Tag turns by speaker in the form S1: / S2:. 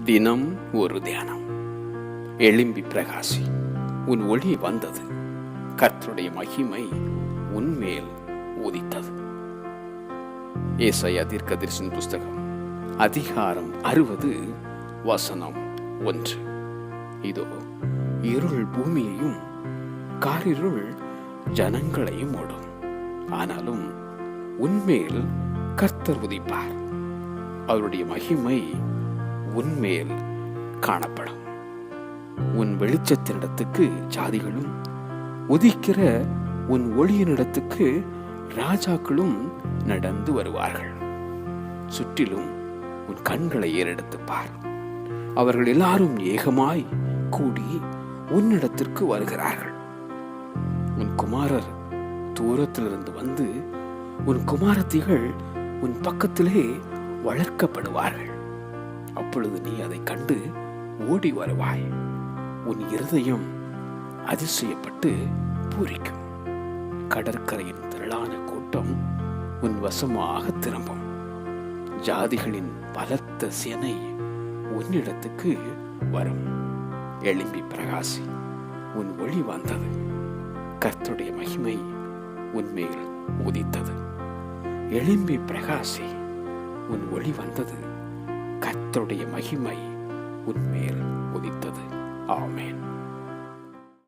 S1: தினம் ஒரு தியானம். எழும்பி பிரகாசி, உன் ஒளி வந்தது, கர்த்தருடைய மகிமை உன்மேல் உதித்தது. ஏசாயா தீர்க்கதரிசன புஸ்தகம் அதிகாரம் 60 வசனம் 1. இதோ இருள் பூமியையும் காரிருள் ஜனங்களையும் ஓடும், ஆனாலும் உன்மேல் கர்த்தர் உதிப்பார், அவருடைய மகிமை உன்மேல் காணப்படும். உன் வெளிச்சத்தினிடத்துக்கு ஜாதிகளும், உதிக்கிற உன் ஒளியினிடத்துக்கு ராஜாக்களும் நடந்து வருவார்கள். சுற்றிலும் உன் கண்களை ஏறெடுத்து பார், அவர்கள் எல்லாரும் ஏகமாய் கூடி உன்னிடத்திற்கு வருகிறார்கள். உன் குமாரர் தூரத்திலிருந்து வந்து உன் குமாரத்திகள் உன் பக்கத்திலே வளர்க்கப்படுவார்கள். அப்பொழுது நீ அதை கண்டு ஓடி வருவாய், உன் இருதயம் அதிசயப்பட்டு பூரிக்கும். கடற்கரையின் திரளான கூட்டம் உன் வசமாக திரும்பும், ஜாதிகளின் பலத்த சேனை உன்னிடத்துக்கு வரும். எழும்பி பிரகாசி, உன் ஒளி வந்தது, கர்த்தருடைய மகிமை உன்மேல் உதித்தது. எழும்பி பிரகாசி, உன் ஒளி வந்தது, கர்த்தருடைய மகிமை உன்மேல் உதித்தது. ஆமென்.